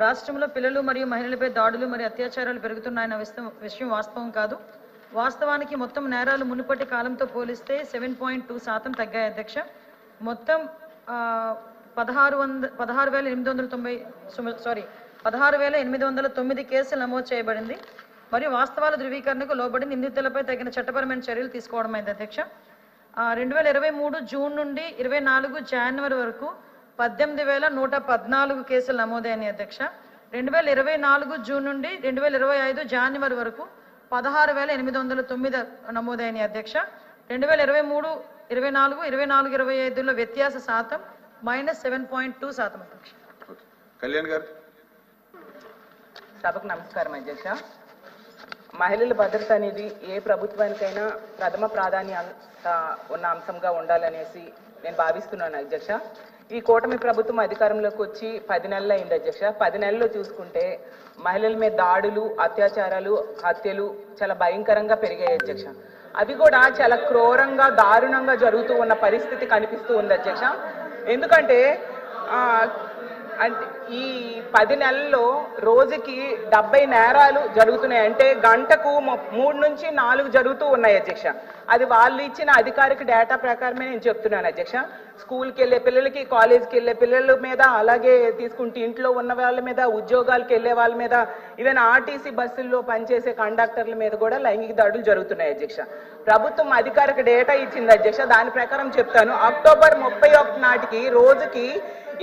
రాష్ట్రంలో పిల్లలు మరియు మహిళలపై దాడులు మరియు అత్యాచారాలు పెరుగుతున్నాయన్న విషయం వాస్తవం కాదు. వాస్తవానికి మొత్తం నేరాలు మునుపటి కాలంతో పోలిస్తే 7.2% తగ్గాయి అధ్యక్ష. మొత్తం 16,809 కేసులు నమోదు చేయబడింది మరియు వాస్తవాల ధృవీకరణకు లోబడి నిందితులపై తగిన చట్టపరమైన చర్యలు తీసుకోవడమైంది అధ్యక్ష. 2023 జూన్ నుండి 24 జనవరి వరకు 18,114 కేసులు నమోదైనాయి అధ్యక్ష. 2024 జూన్ నుండి 2025 జనవరి వరకు 16,809 నమోదైనాయి అధ్యక్ష. 2023, 24, 24-25లో వ్యత్యాస శాతం -7.2% అధ్యక్ష. కళ్యాణ్ గారు. సభకు నమస్కారం అధ్యక్ష. మహిళల భద్రత అనేది ఏ ప్రభుత్వానికైనా ప్రథమ ప్రాధాన్యత ఉన్న అంశంగా ఉండాలనేసి నేను భావిస్తున్నాను అధ్యక్ష. ఈ కూటమి ప్రభుత్వం అధికారంలోకి వచ్చి 10 నెలలు అయింది అధ్యక్ష. 10 నెలల్లో చూసుకుంటే మహిళల మీద దాడులు, అత్యాచారాలు, హత్యలు చాలా భయంకరంగా పెరిగాయి అధ్యక్ష. అవి కూడా చాలా క్రూరంగా, దారుణంగా జరుగుతూ ఉన్న పరిస్థితి కనిపిస్తూ ఉంది అధ్యక్ష. ఎందుకంటే అంటే ఈ 10 నెలల్లో రోజుకి 70 నేరాలు జరుగుతున్నాయి. అంటే గంటకు 3 నుంచి 4 జరుగుతూ ఉన్నాయి అధ్యక్ష. అది వాళ్ళు ఇచ్చిన అధికారిక డేటా ప్రకారమే నేను చెప్తున్నాను అధ్యక్ష. స్కూల్కి వెళ్ళే పిల్లలకి, కాలేజ్కి వెళ్ళే పిల్లల మీద, అలాగే తీసుకుంటే ఇంట్లో ఉన్న వాళ్ళ మీద, ఉద్యోగాలకు వెళ్ళే వాళ్ళ మీద, ఈవెన్ ఆర్టీసీ బస్సుల్లో పనిచేసే కండక్టర్ల మీద కూడా లైంగిక దాడులు జరుగుతున్నాయి అధ్యక్ష. ప్రభుత్వం అధికారిక డేటా ఇచ్చింది అధ్యక్ష. దాని ప్రకారం చెప్తాను. అక్టోబర్ 31 నాటికి రోజుకి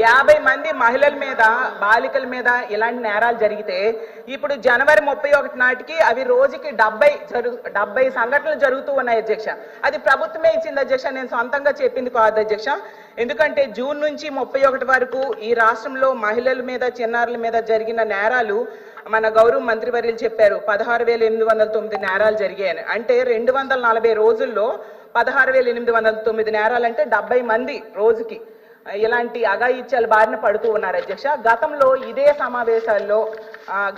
50 మంది మహిళల మీద, బాలికల మీద ఇలాంటి నేరాలు జరిగితే ఇప్పుడు జనవరి 31 నాటికి అవి రోజుకి 70 సంఘటనలు జరుగుతూ ఉన్నాయి అధ్యక్ష. అది ప్రభుత్వమే ఇచ్చింది అధ్యక్ష, నేను సొంతంగా చెప్పింది కాదు అధ్యక్ష. ఎందుకంటే జూన్ నుంచి 31 వరకు ఈ రాష్ట్రంలో మహిళల మీద, చిన్నారుల మీద జరిగిన నేరాలు మన గౌరవ మంత్రివర్యులు చెప్పారు 16,809 నేరాలు జరిగాయని. అంటే 240 రోజుల్లో 16,809 నేరాలు అంటే 70 మంది రోజుకి ఇలాంటి అఘాయిత్యాల బారిన పడుతూ ఉన్నారు అధ్యక్ష. గతంలో ఇదే సమావేశాల్లో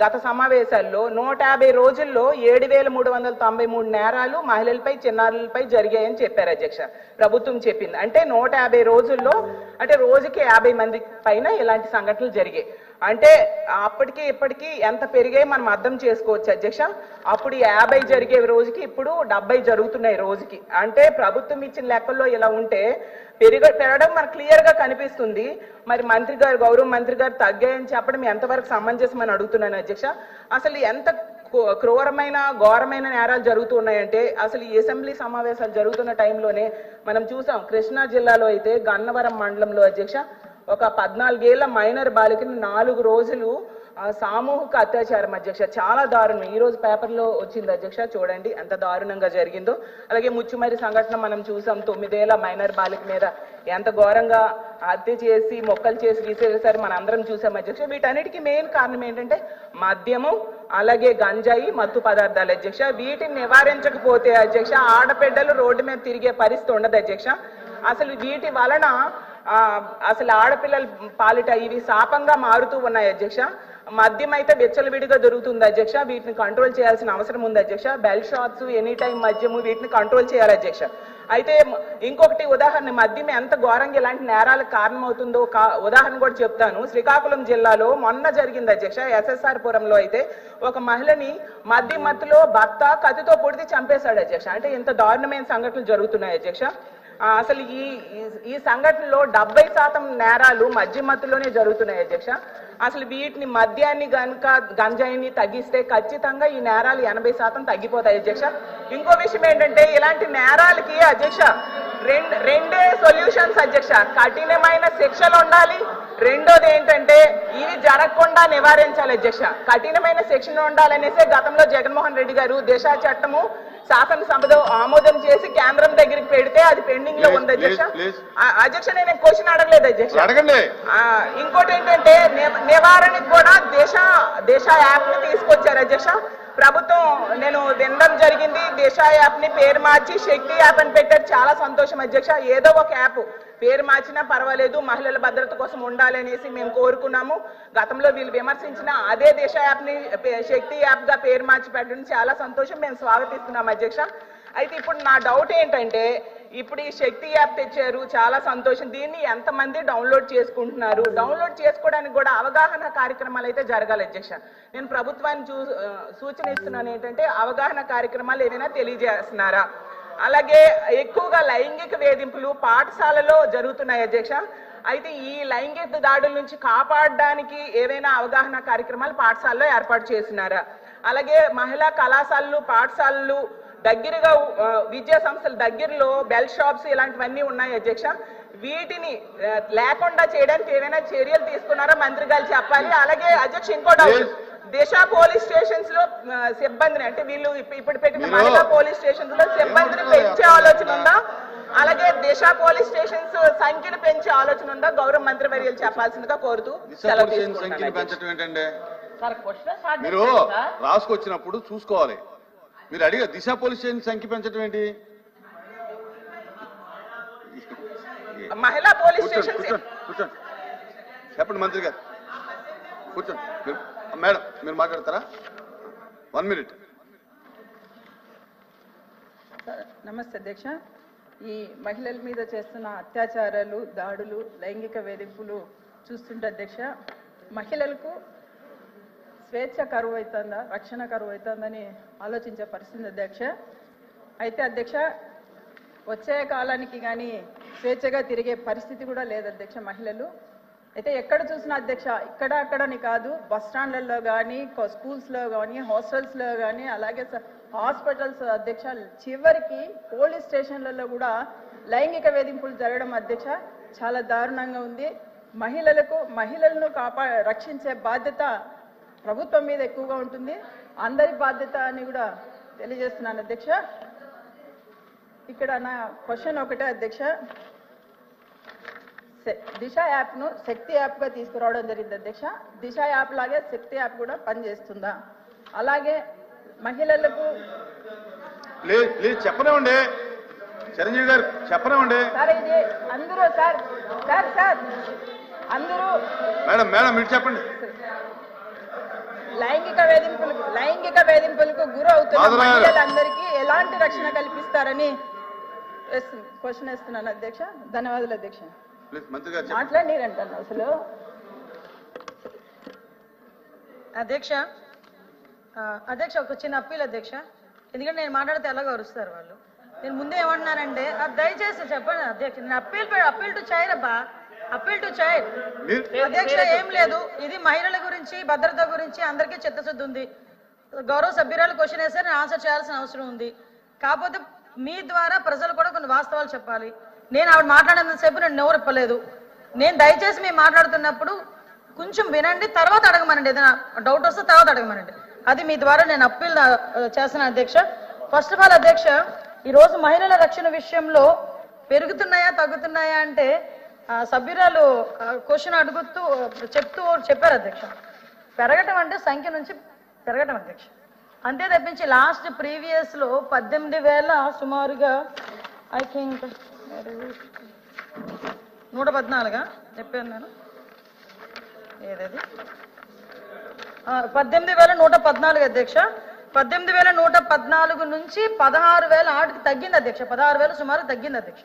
గత సమావేశాల్లో 150 రోజుల్లో 7,393 నేరాలు మహిళలపై, చిన్నారులపై జరిగాయని చెప్పారు అధ్యక్ష. ప్రభుత్వం చెప్పింది. అంటే 150 రోజుల్లో అంటే రోజుకి 50 మంది పైన ఇలాంటి సంఘటనలు జరిగాయి. అంటే అప్పటికి ఇప్పటికీ ఎంత పెరిగాయి మనం అర్థం చేసుకోవచ్చు అధ్యక్ష. అప్పుడు 50 జరిగే రోజుకి ఇప్పుడు 70 జరుగుతున్నాయి రోజుకి. అంటే ప్రభుత్వం ఇచ్చిన లెక్కల్లో ఇలా ఉంటే పెరగడం మనకు క్లియర్ గా కనిపిస్తుంది. మరి మంత్రి గారు, గౌరవ మంత్రి గారు తగ్గాయని చెప్పడం ఎంతవరకు సమంజసమని అడుగుతున్నాను అధ్యక్ష. అసలు ఎంత క్రూరమైన, ఘోరమైన నేరాలు జరుగుతున్నాయంటే అసలు ఈ అసెంబ్లీ సమావేశాలు జరుగుతున్న టైంలోనే మనం చూసాం. కృష్ణా జిల్లాలో అయితే గన్నవరం మండలంలో అధ్యక్ష ఒక 14 ఏళ్ల మైనర్ బాలికని 4 రోజులు సామూహిక అత్యాచారం అధ్యక్ష. చాలా దారుణం. ఈ రోజు పేపర్లో వచ్చింది అధ్యక్ష, చూడండి ఎంత దారుణంగా జరిగిందో. అలాగే ముచ్చుమరి సంఘటన మనం చూసాం. 9 ఏళ్ల మైనర్ బాలిక మీద ఎంత ఘోరంగా హత్య చేసి, మొక్కలు చేసి గీసేసారి మన అందరం చూసాం అధ్యక్ష. వీటన్నిటికీ మెయిన్ కారణం ఏంటంటే మద్యము, అలాగే గంజాయి, మత్తు పదార్థాలు అధ్యక్ష. వీటిని నివారించకపోతే అధ్యక్ష ఆడపిడ్డలు రోడ్డు మీద తిరిగే పరిస్థితి ఉండదు అధ్యక్ష. అసలు వీటి వలన అసలు ఆడపిల్లల పాలిట ఇవి శాపంగా మారుతూ ఉన్నాయి అధ్యక్ష. మద్యం అయితే విచ్చలవిడిగా దొరుకుతుంది అధ్యక్ష. వీటిని కంట్రోల్ చేయాల్సిన అవసరం ఉంది అధ్యక్ష. బెల్ షాప్స్, ఎనీ టైం మద్యము, వీటిని కంట్రోల్ చేయాలి అధ్యక్ష. అయితే ఇంకొకటి ఉదాహరణ, మద్యం ఎంత ఘోరంగా ఇలాంటి నేరాలకు కారణమవుతుందో ఉదాహరణ కూడా చెప్తాను. శ్రీకాకుళం జిల్లాలో మొన్న జరిగింది అధ్యక్ష. SSR పురంలో అయితే ఒక మహిళని మద్యం మత్తులో భర్త కత్తితో పొడిచి చంపేశాడు అధ్యక్ష. అంటే ఇంత దారుణమైన సంఘటనలు జరుగుతున్నాయి అధ్యక్ష. అసలు ఈ సంఘటనలో 70% నేరాలు మద్యం మత్తులోనే జరుగుతున్నాయి అధ్యక్ష. అసలు వీటిని మద్యాన్ని గనుక, గంజాయిని తగ్గిస్తే ఖచ్చితంగా ఈ నేరాలు 80% తగ్గిపోతాయి అధ్యక్ష. ఇంకో విషయం ఏంటంటే ఇలాంటి నేరాలకి అధ్యక్ష రెండే సొల్యూషన్స్ అధ్యక్ష. కఠినమైన శిక్షలు ఉండాలి. రెండోది ఏంటంటే ఇవి జరగకుండా నివారించాలి అధ్యక్ష. కఠినమైన శిక్షణ ఉండాలనేసే గతంలో జగన్మోహన్ రెడ్డి గారు దిశ చట్టము శాసనసభలో ఆమోదం చేసి కేంద్రం దగ్గరికి పెడితే అది పెండింగ్ లో ఉంది అధ్యక్ష. అధ్యక్ష నేను క్వశ్చన్ అడగలేదు అధ్యక్ష. ఇంకోటి ఏంటంటే నివారణకు కూడా దిశ యాప్ ని తీసుకొచ్చారు అధ్యక్ష. ప్రభుత్వం నేను వినడం జరిగింది. దిశ యాప్ ని పేరు మార్చి శక్తి యాప్ అని పెట్టారు. చాలా సంతోషం అధ్యక్ష. ఏదో ఒక యాప్ పేరు మార్చినా పర్వాలేదు, మహిళల భద్రత కోసం ఉండాలి అనేసి మేము కోరుకున్నాము. గతంలో వీళ్ళు విమర్శించిన అదే దిశ యాప్ ని శక్తి యాప్ గా పేరు మార్చి పెట్టడం చాలా సంతోషం, మేము స్వాగతిస్తున్నాం అధ్యక్ష. అయితే ఇప్పుడు నా డౌట్ ఏంటంటే ఇప్పుడు ఈ శక్తి యాప్ తెచ్చారు, చాలా సంతోషం. దీన్ని ఎంతమంది డౌన్లోడ్ చేసుకుంటున్నారు? డౌన్లోడ్ చేసుకోవడానికి కూడా అవగాహన కార్యక్రమాలు అయితే జరగాలి అధ్యక్ష. నేను ప్రభుత్వాన్ని సూచన ఇస్తున్నాను ఏంటంటే అవగాహన కార్యక్రమాలు ఏదైనా తెలియజేస్తున్నారా? అలాగే ఎక్కువగా లైంగిక వేధింపులు పాఠశాలలో జరుగుతున్నాయి అధ్యక్ష. అయితే ఈ లైంగిక దాడుల నుంచి కాపాడడానికి ఏవైనా అవగాహన కార్యక్రమాలు పాఠశాలలో ఏర్పాటు చేస్తున్నారా? అలాగే మహిళా కళాశాలలు పాఠశాలలు దగ్గరగా విద్యా సంస్థల దగ్గరలో బెల్ షాప్స్ ఇలాంటివన్నీ ఉన్నాయి అధ్యక్ష. వీటిని లేకుండా చేయడానికి ఏమైనా చర్యలు తీసుకున్నారా మంత్రి గారు చెప్పాలి. అలాగే అధ్యక్ష ఇంకో డౌట్, దిశ పోలీస్ స్టేషన్స్ లో సిబ్బందిని అంటే వీళ్ళు ఇప్పుడు పెట్టిన మహిళా పోలీస్ స్టేషన్స్ లో సిబ్బందిని పెంచే ఆలోచన ఉందా? అలాగే దిశ పోలీస్ స్టేషన్స్ సంఖ్యను పెంచే ఆలోచన ఉందా? గౌరవ మంత్రి వర్యులు చెప్పాల్సిందిగా కోరుతూ మీరు రాసుకొచ్చినప్పుడు చూసుకోవాలి. మీరు అడిగా దిశ పోలీస్ స్టేషన్ సంఖ్య పెంచడం ఏంటి? మహిళా పోలీస్ స్టేషన్ కూర్చోండి చెప్పండి మంత్రి గారు, కూర్చోండి. మేడం మీరు మాట్లాడతారా? 1 minute. నమస్తే అధ్యక్ష. ఈ మహిళల మీద చేస్తున్న అత్యాచారాలు, దాడులు, లైంగిక వేధింపులు చూస్తుంటే అధ్యక్ష మహిళలకు స్వేచ్ఛ కరువు అవుతుందా, రక్షణ కరువు అవుతుందని ఆలోచించే పరిస్థితి అధ్యక్ష. అయితే అధ్యక్ష వచ్చే కాలానికి కానీ స్వేచ్ఛగా తిరిగే పరిస్థితి కూడా లేదు అధ్యక్ష మహిళలు. అయితే ఎక్కడ చూసినా అధ్యక్ష ఇక్కడ అక్కడని కాదు, బస్ స్టాండ్లలో కానీ స్కూల్స్లో కానీ హాస్టల్స్లో కానీ అలాగే హాస్పిటల్స్ అధ్యక్ష చివరికి పోలీస్ స్టేషన్లలో కూడా లైంగిక వేధింపులు జరగడం అధ్యక్ష చాలా దారుణంగా ఉంది. మహిళలను రక్షించే బాధ్యత ప్రభుత్వం మీద ఎక్కువగా ఉంటుంది, అందరి బాధ్యత అని కూడా తెలియజేస్తున్నాను అధ్యక్ష. ఇక్కడ నా క్వశ్చన్ ఒకటే అధ్యక్ష, దిశ యాప్ను శక్తి యాప్గా తీసుకురావడం జరిగింది అధ్యక్ష. దిశ యాప్ లాగే శక్తి యాప్ కూడా పనిచేస్తుందా? అలాగే మహిళలకు చెప్పనివ్వండి చిరంజీవి గారు, చెప్పనివ్వండి సార్. ఇది అందరూ సార్ సార్ సార్ అందరూ మేడం మీరు చెప్పండి. లైంగిక వేధింపులకు గురి అవుతున్న మహిళలందరికీ ఎలాంటి రక్షణ కల్పిస్తారని క్వశ్చన్ వేస్తున్నాను అధ్యక్ష. ధన్యవాదాలు అధ్యక్ష. మాట్లాడిరంటాను అసలు అధ్యక్ష ఒక చిన్న అప్పీల్ అధ్యక్ష, ఎందుకంటే నేను మాట్లాడితే ఎలాగో అరుస్తారు వాళ్ళు. నేను ముందే ఏమంటున్నానంటే దయచేసి చెప్పండి అధ్యక్ష. నేను అప్పీల్ టు చైల్డ్ అబ్బా, అప్పీల్ టు చైల్డ్ అధ్యక్ష. ఏం లేదు, ఇది మహిళల గురించి భద్రత గురించి అందరికీ చిత్తశుద్ధి ఉంది. గౌరవ సభ్యురాలు క్వశ్చన్ వేస్తే నేను ఆన్సర్ చేయాల్సిన అవసరం ఉంది. కాకపోతే మీ ద్వారా ప్రజలు కూడా కొన్ని వాస్తవాలు చెప్పాలి. నేను ఆవిడ మాట్లాడినంతసేపు నేను నోరు ఇప్పలేదు. నేను దయచేసి మేము మాట్లాడుతున్నప్పుడు కొంచెం వినండి, తర్వాత అడగమనండి. ఏదైనా డౌట్ వస్తే తర్వాత అడగమనండి. అది మీ ద్వారా నేను అప్పీల్ చేస్తున్నాను అధ్యక్ష. ఫస్ట్ ఆఫ్ ఆల్ అధ్యక్ష, ఈరోజు మహిళల రక్షణ విషయంలో పెరుగుతున్నాయా తగ్గుతున్నాయా అంటే సభ్యురాలు క్వశ్చన్ అడుగుతూ చెప్పారు అధ్యక్ష. పెరగటం అంటే సంఖ్య నుంచి పెరగటం అధ్యక్ష, అంతే తప్పించి లాస్ట్ ప్రీవియస్లో 18,000 సుమారుగా ఐ థింక్ 114 చెప్పాను నేను. ఏదది 18,114 అధ్యక్ష. 18,114 నుంచి 16,000 ఆటికి తగ్గింది అధ్యక్ష. 16,000 సుమారు తగ్గింది అధ్యక్ష.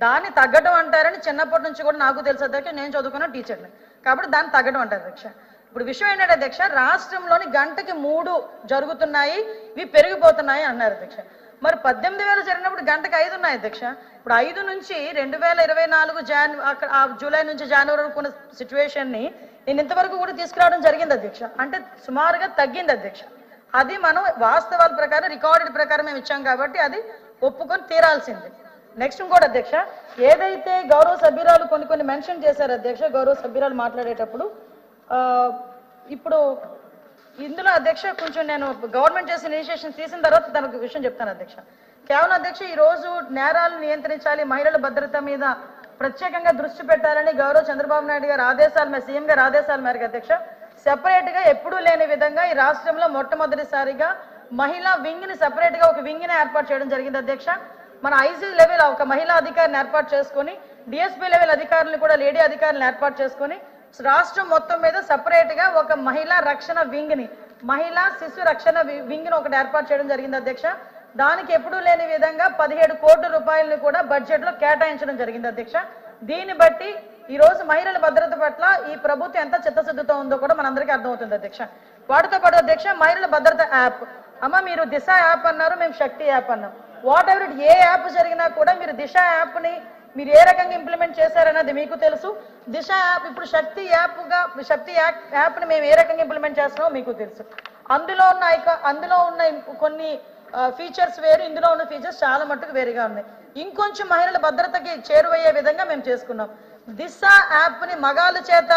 దాన్ని తగ్గడం అంటారని చిన్నప్పటి నుంచి కూడా నాకు తెలుసు అధ్యక్ష, నేను చదువుకున్న టీచర్ని, కాబట్టి దాన్ని తగ్గడం అంటారు అధ్యక్ష. ఇప్పుడు విషయం ఏంటంటే అధ్యక్ష, రాష్ట్రంలోని గంటకి 3 జరుగుతున్నాయి, ఇవి పెరిగిపోతున్నాయి అన్నారు అధ్యక్ష. మరి 18,000 జరిగినప్పుడు గంటకి 5 ఉన్నాయి అధ్యక్ష. ఇప్పుడు 5 నుంచి 2024 జూలై నుంచి జనవరి వరకు ఉన్న సిచ్యువేషన్ని నేను ఇంతవరకు కూడా తీసుకురావడం జరిగింది అధ్యక్ష. అంటే సుమారుగా తగ్గింది అధ్యక్ష. అది మనం వాస్తవాల ప్రకారం రికార్డెడ్ ప్రకారం మేము ఇచ్చాం కాబట్టి అది ఒప్పుకొని తీరాల్సింది. నెక్స్ట్ ఇంకోటి అధ్యక్ష, ఏదైతే గౌరవ సభ్యురాలు కొన్ని మెన్షన్ చేశారు అధ్యక్ష, గౌరవ సభ్యురాలు మాట్లాడేటప్పుడు ఇప్పుడు ఇందులో అధ్యక్ష కొంచెం నేను గవర్నమెంట్ చేసిన ఇనిషియేషన్ తీసిన తర్వాత దానికి విషయం చెప్తాను అధ్యక్ష. కేవలం అధ్యక్ష ఈరోజు నేరాలను నియంత్రించాలి, మహిళల భద్రత మీద ప్రత్యేకంగా దృష్టి పెట్టాలని గౌరవ చంద్రబాబు నాయుడు గారు ఆదేశాల సీఎం గారు ఆదేశాల మేరకు అధ్యక్ష సెపరేట్ గా ఎప్పుడూ లేని విధంగా ఈ రాష్ట్రంలో మొట్టమొదటిసారిగా మహిళా వింగ్ ని సెపరేట్ గా ఒక వింగ్ ని ఏర్పాటు చేయడం జరిగింది అధ్యక్ష. మన ఐజీ లెవెల్ ఒక మహిళా అధికారిని ఏర్పాటు చేసుకుని డిఎస్పీ లెవెల్ అధికారులు కూడా లేడీ అధికారులను ఏర్పాటు చేసుకుని రాష్ట్రం మొత్తం మీద సపరేట్ గా ఒక మహిళా రక్షణ వింగ్ ని, మహిళా శిశు రక్షణ వింగ్ ని ఒకటి ఏర్పాటు చేయడం జరిగింది అధ్యక్ష. దానికి ఎప్పుడూ లేని విధంగా 17 కోట్ల రూపాయలను కూడా బడ్జెట్ లో కేటాయించడం జరిగింది అధ్యక్ష. దీన్ని బట్టి ఈ రోజు మహిళల భద్రత పట్ల ఈ ప్రభుత్వం ఎంత చిత్తశుద్ధితో ఉందో కూడా మనందరికీ అర్థమవుతుంది అధ్యక్ష. వాటితో పాటు అధ్యక్ష మహిళల భద్రత యాప్, అమ్మ మీరు దిశ యాప్ అన్నారు, మేము శక్తి యాప్ అన్నాం. What ever it A app జరిగినా కూడా మీరు దిశ యాప్ ని మీరు ఏ రకంగా ఇంప్లిమెంట్ చేశారన్నది మీకు తెలుసు. దిశ యాప్ ఇప్పుడు శక్తి యాప్ ని మేము ఏ రకంగా ఇంప్లిమెంట్ చేస్తున్నామో మీకు తెలుసు. అందులో ఉన్న కొన్ని ఫీచర్స్ వేరు, ఇందులో ఉన్న ఫీచర్స్ చాలా మట్టుకు వేరుగా ఉన్నాయి. ఇంకొంచెం మహిళల భద్రతకి చేరువయ్యే విధంగా మేము చేసుకున్నాం. దిశ యాప్ ని మగాళ్ళ చేత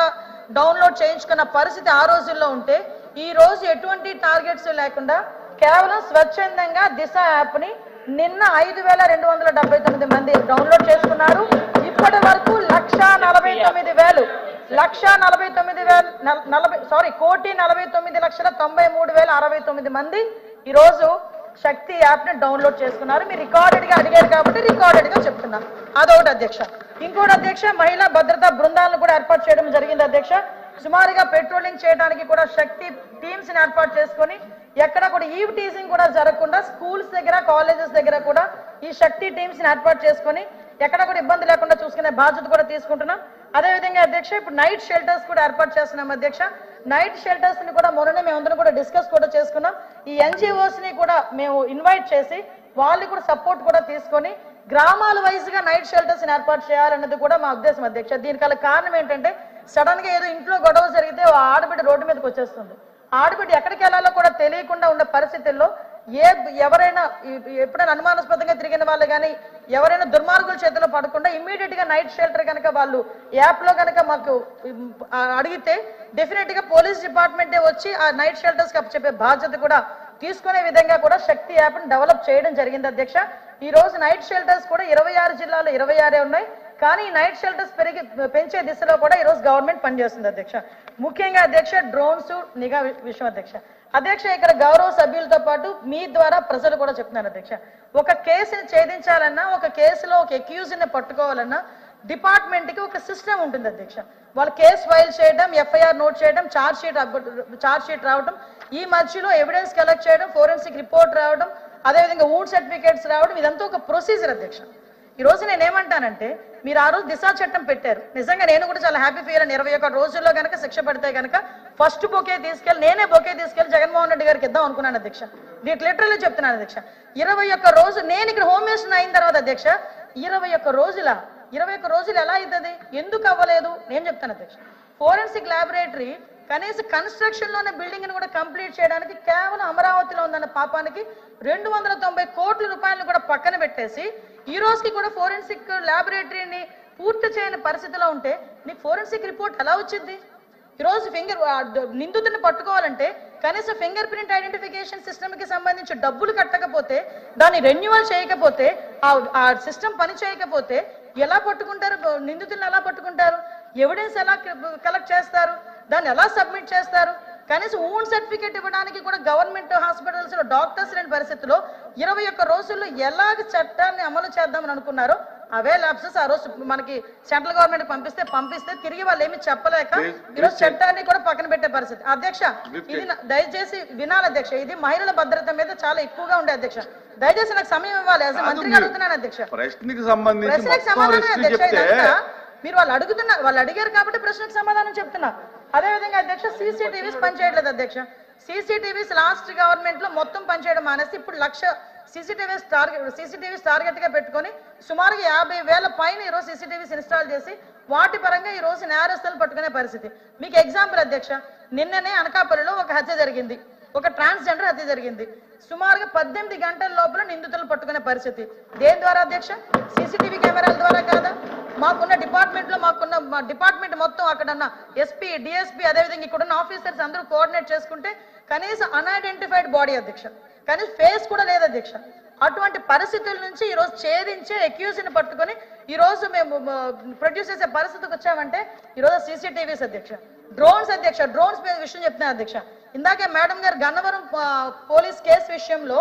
డౌన్లోడ్ చేయించుకున్న పరిస్థితి ఆ రోజుల్లో ఉంటే ఈ రోజు ఎటువంటి టార్గెట్స్ లేకుండా కేవలం స్వచ్ఛందంగా దిశ యాప్ ని నిన్న 5,279 మంది డౌన్లోడ్ చేసుకున్నారు. ఇప్పటి వరకు 1,49,000,000,93,069 మంది ఈ రోజు శక్తి యాప్ ని డౌన్లోడ్ చేసుకున్నారు. మీరు రికార్డెడ్ గా అడిగారు కాబట్టి రికార్డెడ్ గా చెప్తున్నా. అదొకటి అధ్యక్ష. ఇంకోటి అధ్యక్ష మహిళా భద్రతా బృందాలను కూడా ఏర్పాటు చేయడం జరిగింది అధ్యక్ష. సుమారుగా పెట్రోలింగ్ చేయడానికి కూడా శక్తి టీమ్స్ ని ఏర్పాటు చేసుకొని ఎక్కడ కూడా ఈవ్ టీజింగ్ కూడా జరగకుండా స్కూల్స్ దగ్గర కాలేజెస్ దగ్గర కూడా ఈ శక్తి టీమ్స్ ని ఏర్పాటు చేసుకొని ఎక్కడ కూడా ఇబ్బంది లేకుండా చూసుకునే బాధ్యత కూడా తీసుకుంటున్నాం. అదేవిధంగా అధ్యక్ష ఇప్పుడు నైట్ షెల్టర్స్ కూడా ఏర్పాటు చేస్తున్నాం అధ్యక్ష. నైట్ షెల్టర్స్ ని కూడా మొన్ననే మేమందరం కూడా డిస్కస్ కూడా చేసుకున్నాం. ఈ ఎన్జిఓస్ ని కూడా మేము ఇన్వైట్ చేసి వాళ్ళు కూడా సపోర్ట్ కూడా తీసుకొని గ్రామాల వైజ్ గా నైట్ షెల్టర్స్ ని ఏర్పాటు చేయాలన్నది కూడా మా ఉద్దేశం అధ్యక్ష. దీనికల కారణం ఏంటంటే సడన్ గా ఏదో ఇంట్లో గొడవ జరిగితే ఆడబిడ్డ రోడ్డు మీదకి వచ్చేస్తుంది. ఆడబిడ్డ ఎక్కడికి వెళ్ళాలో కూడా తెలియకుండా ఉన్న పరిస్థితుల్లో ఎవరైనా ఎప్పుడైనా అనుమానాస్పదంగా తిరిగిన వాళ్ళు కానీ ఎవరైనా దుర్మార్గుల చేతిలో పడకుండా ఇమ్మీడియట్ గా నైట్ షెల్టర్ కనుక వాళ్ళు యాప్ లో కనుక మాకు అడిగితే డెఫినెట్ గా పోలీస్ డిపార్ట్మెంటే వచ్చి ఆ నైట్ షెల్టర్స్ కి చెప్పే బాధ్యత కూడా తీసుకునే విధంగా కూడా శక్తి యాప్ ని డెవలప్ చేయడం జరిగింది అధ్యక్ష. ఈ రోజు నైట్ షెల్టర్స్ కూడా 26 జిల్లాలో 26 ఉన్నాయి. కానీ నైట్ షెల్టర్స్ పెంచే దిశలో కూడా ఈ రోజు గవర్నమెంట్ పనిచేస్తుంది అధ్యక్ష. ముఖ్యంగా అధ్యక్ష డ్రోన్స్ నిఘా విషయం అధ్యక్ష. ఇక్కడ గౌరవ సభ్యులతో పాటు మీ ద్వారా ప్రజలు కూడా చెప్తున్నారు అధ్యక్ష. ఒక కేసుని ఛేదించాలన్నా ఒక కేసులో ఒక అక్యూజ్ ని పట్టుకోవాలన్నా డిపార్ట్మెంట్ కి ఒక సిస్టమ్ ఉంటుంది అధ్యక్ష. వాళ్ళు కేసు ఫైల్ చేయడం, ఎఫ్ఐఆర్ నోట్ చేయడం, ఛార్జ్ షీట్ రావడం, ఈ మధ్యలో ఎవిడెన్స్ కలెక్ట్ చేయడం, ఫోరెన్సిక్ రిపోర్ట్ రావడం, అదేవిధంగా ఊడ్ సర్టిఫికేట్స్ రావడం, ఇదంతా ఒక ప్రొసీజర్ అధ్యక్ష. ఈ రోజు నేనేమంటానంటే మీరు ఆ రోజు దిశా చట్టం పెట్టారు. నిజంగా నేను కూడా చాలా హ్యాపీ ఫీల్ అని 21 రోజుల్లో కనుక శిక్ష పడితే కనుక ఫస్ట్ నేనే బొకే తీసుకెళ్లి జగన్మోహన్ రెడ్డి గారికి ఇద్దాం అనుకున్నాను అధ్యక్ష. దీనికి లిటరల్లీ చెప్తున్నాను అధ్యక్ష. 21 రోజు నేను ఇక్కడ హోమ్ మినిస్టర్ అయిన తర్వాత అధ్యక్ష 21 రోజులు ఎలా అవుతుంది, ఎందుకు అవ్వలేదు నేను చెప్తాను అధ్యక్ష. ఫోరెన్సిక్ ల్యాబొరేటరీ కనీసం కన్స్ట్రక్షన్ లోనే బిల్డింగ్ ని కూడా కంప్లీట్ చేయడానికి కేవలం అమరావతిలో ఉందన్న పాపానికి 290 కోట్ల రూపాయలను కూడా పక్కన పెట్టేసి ఈ రోజుకి కూడా ఫోరెన్సిక్ ల్యాబొరేటరీని పూర్తి చేయని పరిస్థితిలో ఉంటే నీకు ఫోరెన్సిక్ రిపోర్ట్ ఎలా వచ్చింది? ఈ రోజు నిందితుడిని పట్టుకోవాలంటే కనీసం ఫింగర్ ప్రింట్ ఐడెంటిఫికేషన్ సిస్టమ్ కి సంబంధించి డబ్బులు కట్టకపోతే, దాన్ని రెన్యువల్ చేయకపోతే, ఆ సిస్టమ్ పని చేయకపోతే ఎలా పట్టుకుంటారు? నిందితులను ఎలా పట్టుకుంటారు? ఎవిడెన్స్ ఎలా కలెక్ట్ చేస్తారు? దాన్ని ఎలా సబ్మిట్ చేస్తారు? కనీసం ఊన్ సర్టిఫికేట్ ఇవ్వడానికి కూడా గవర్నమెంట్ హాస్పిటల్స్ లో డాక్టర్స్ లేని పరిస్థితుల్లో 21 రోజుల్లో ఎలాగ చట్టాన్ని అమలు చేద్దామని అనుకున్నారో అవే ల్యాబ్సెస్ ఆ రోజు మనకి సెంట్రల్ గవర్నమెంట్ పంపిస్తే తిరిగి వాళ్ళు ఏమి చెప్పలేక ఈరోజు చట్టాన్ని కూడా పక్కన పెట్టే పరిస్థితి. అధ్యక్ష ఇది దయచేసి వినాలి అధ్యక్ష. ఇది మహిళల భద్రత మీద చాలా ఎక్కువగా ఉండే అధ్యక్ష. దయచేసి నాకు సమయం ఇవ్వాలి. యాజ్ మంత్రిగా అడుగుతున్నాను అధ్యక్ష. ప్రశ్నకి సమాధానం అధ్యక్ష. మీరు వాళ్ళు అడిగారు కాబట్టి ప్రశ్నకు సమాధానం చెప్తున్నా. అదేవిధంగా అధ్యక్ష సీసీటీవీస్ పనిచేయట్లేదు అధ్యక్ష. సీసీటీవీస్ లాస్ట్ గవర్నమెంట్ లో మొత్తం పనిచేయడం మానేసి ఇప్పుడు 1,00,000 సీసీటీవీస్ టార్గెట్ గా పెట్టుకొని సుమారుగా 50,000 పైన ఈ రోజు సీసీటీవీస్ ఇన్స్టాల్ చేసి వాటి పరంగా ఈ రోజు నేరస్తులను పట్టుకునే పరిస్థితి. మీకు ఎగ్జాంపుల్ అధ్యక్ష, నిన్ననే అనకాపల్లిలో ఒక హత్య జరిగింది, ఒక ట్రాన్స్జెండర్ హత్య జరిగింది. సుమారుగా 18 గంటల లోపల నిందితులను పట్టుకునే పరిస్థితి. దేని ద్వారా అధ్యక్ష? సీసీటీవీ కెమెరాల ద్వారా కాదా? మాకున్న డిపార్ట్మెంట్ మొత్తం అక్కడన్న ఎస్పీ, డిఎస్పీ, అదేవిధంగా ఇక్కడున్న ఆఫీసర్స్ అందరూ కోఆర్డినేట్ చేసుకుంటే కనీసం అన్ఐడెంటిఫైడ్ బాడీ అధ్యక్ష, కనీసం ఫేస్ కూడా లేదు అధ్యక్ష. అటువంటి పరిస్థితుల నుంచి ఈ రోజు ఛేదించే అక్యూజ్ ని పట్టుకొని ఈ రోజు మేము ప్రొడ్యూస్ చేసే పరిస్థితికి వచ్చామంటే ఈ రోజు సీసీటీవీస్ అధ్యక్ష. డ్రోన్స్ అధ్యక్ష, డ్రోన్స్ మీద విషయం చెప్తున్నా అధ్యక్ష. ఇందాకే మేడం గారు గన్నవరం పోలీస్ కేసు విషయంలో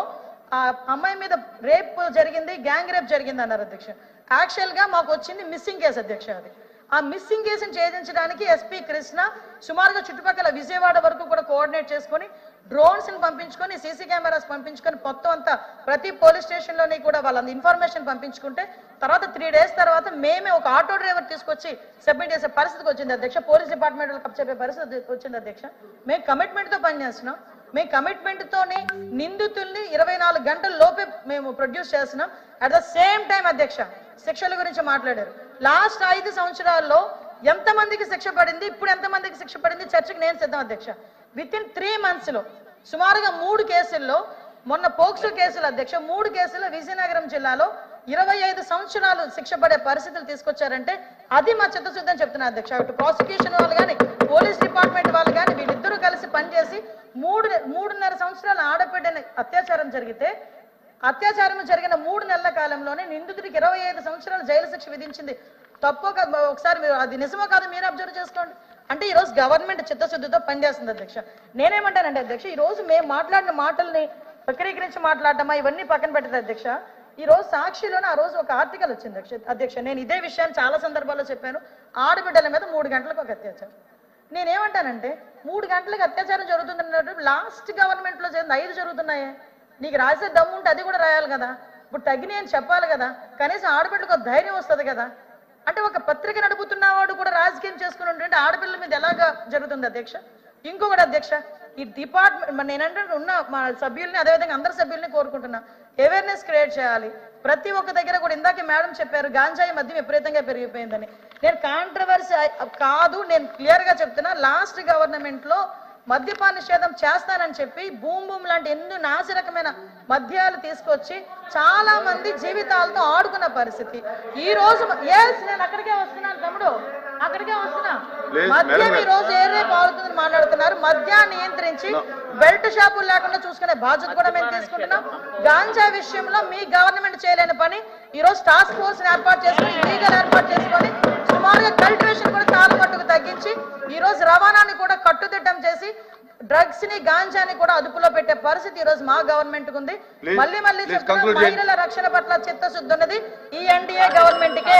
ఆ అమ్మాయి మీద రేప్ జరిగింది, గ్యాంగ్ రేప్ జరిగింది అన్నారు అధ్యక్ష. యాక్చువల్ గా మాకు వచ్చింది మిస్సింగ్ కేసు అధ్యక్ష. అది ఆ మిస్సింగ్ కేసును ఛేదించడానికి ఎస్పీ కృష్ణ సుమారుగా చుట్టుపక్కల విజయవాడ వరకు కూడా కోఆర్డినేట్ చేసుకొని డ్రోన్స్ ని పంపించుకొని సీసీ కెమెరాస్ పంపించుకొని మొత్తం అంతా ప్రతి పోలీస్ స్టేషన్ లోని కూడా వాళ్ళ ఇన్ఫర్మేషన్ పంపించుకుంటే తర్వాత 3 days తర్వాత మేమే ఒక ఆటో డ్రైవర్ తీసుకొచ్చి సబ్మిట్ చేసే పరిస్థితికి వచ్చింది అధ్యక్ష. పోలీస్ డిపార్ట్మెంట్ వాళ్ళకి చెప్పే పరిస్థితి వచ్చింది అధ్యక్ష. మేము కమిట్మెంట్ తో పనిచేస్తున్నాం. మేము కమిట్మెంట్ తోనే నిందితుల్ని 24 గంటల లోపే మేము ప్రొడ్యూస్ చేస్తున్నాం. అట్ ద సేమ్ టైం అధ్యక్ష శిక్షల గురించి మాట్లాడారు. లాస్ట్ 5 సంవత్సరాల్లో ఎంతమందికి శిక్ష పడింది, ఇప్పుడు ఎంతమందికి శిక్ష పడింది చర్చకు నేను సిద్ధం అధ్యక్ష. విత్ ఇన్ 3 months లో సుమారుగా 3 కేసుల్లో, మొన్న పోక్సో కేసులు అధ్యక్ష 3 కేసుల్లో విజయనగరం జిల్లాలో 25 సంవత్సరాలు శిక్ష పడే పరిస్థితులు తీసుకొచ్చారంటే అది మా చిత్తశుద్ధం చెప్తున్నా అధ్యక్ష. ఇటు ప్రాసిక్యూషన్ వాళ్ళు కానీ పోలీస్ డిపార్ట్మెంట్ వాళ్ళు కానీ వీళ్ళిద్దరూ కలిసి పనిచేసి 3.5 సంవత్సరాల ఆడబిడ్డని అత్యాచారం జరిగితే అత్యాచారం జరిగిన 3 నెలల కాలంలోనే నిందితుడికి 25 సంవత్సరాలు జైలు శిక్ష విధించింది. తప్పో ఒకసారి మీరు అది నిజమో కాదు మీరు అబ్జర్వ్ చేసుకోండి. అంటే ఈ రోజు గవర్నమెంట్ చిత్తశుద్ధితో పనిచేస్తుంది అధ్యక్ష. నేనేమంటానంటే అధ్యక్ష, ఈ రోజు మేము మాట్లాడిన మాటల్ని వక్రీకరించి మాట్లాడటమా ఇవన్నీ పక్కన పెట్టదు అధ్యక్ష. ఈ రోజు సాక్షిలోనే ఆ రోజు ఒక ఆర్టికల్ వచ్చింది అధ్యక్ష. నేను ఇదే విషయాన్ని చాలా సందర్భాల్లో చెప్పాను. ఆడబిడ్డల మీద 3 గంటలకు ఒక అత్యాచారం. నేనేమంటానంటే 3 గంటలకు అత్యాచారం జరుగుతుందన్నట్టు లాస్ట్ గవర్నమెంట్ లో 5 జరుగుతున్నాయే. నీకు రాసే దమ్ము ఉంటే అది కూడా రాయాలి కదా. ఇప్పుడు తగ్గినాయి అని చెప్పాలి కదా. కనీసం ఆడబిడ్డకు ధైర్యం వస్తుంది కదా. అంటే ఒక పత్రిక నడుపుతున్నవాడు కూడా రాజకీయం చేసుకుని ఉంటుంటే ఆడపిల్లల మీద ఎలాగా జరుగుతుంది అధ్యక్ష. ఇంకొకటి అధ్యక్ష, ఈ డిపార్ట్మెంట్ నేనంటే ఉన్న మా సభ్యుల్ని అదేవిధంగా అందరి సభ్యుల్ని కోరుకుంటున్నా, అవేర్నెస్ క్రియేట్ చేయాలి. ప్రతి ఒక్క దగ్గర కూడా ఇందాక మేడం చెప్పారు గాంజాయి మద్యం విపరీతంగా పెరిగిపోయిందని. నేను కాంట్రవర్సీ కాదు, నేను క్లియర్ గా చెప్తున్నా. లాస్ట్ గవర్నమెంట్ లో మద్యపాన నిషేధం చేస్తానని చెప్పి భూమ్ లాంటి ఎన్నో నాసిరకమైన మద్యాలు తీసుకొచ్చి చాలా మంది జీవితాలతో ఆడుకున్న పరిస్థితి. ఈ రోజు నేను అక్కడికే వస్తున్నాను తమ్ముడు, అక్కడికే వస్తున్నా. మద్యం ఈ రోజు ఏరే పాడుతుందని మాట్లాడుతున్నారు. మద్యాన్ని నియంత్రించి బెల్ట్ షాపులు లేకుండా చూసుకునే బాధ్యత కూడా మేము తీసుకుంటున్నాం. గాంజా విషయంలో మీ గవర్నమెంట్ చేయలేని పని ఈ రోజు టాస్క్ ఫోర్స్ ఏర్పాటు చేసుకుని లీగల్ ఏర్పాటు చేసుకొని సుమారుగా కల్టివేషన్ కూడా చాలా మట్టుకు తగ్గించి ఈ రోజు రవాణాన్ని కూడా కట్టుదిట్టం చేసి డ్రగ్స్ ని గాంజాని కూడా అదుపులో పెట్టే పరిస్థితి ఈ రోజు మా గవర్నమెంట్ ఉంది. మళ్ళీ చెప్తున్నా, మహిళల రక్షణ పట్ల చిత్తశుద్ధి ఉన్నది ఈ ఎన్డీఏ గవర్నమెంట్ కే.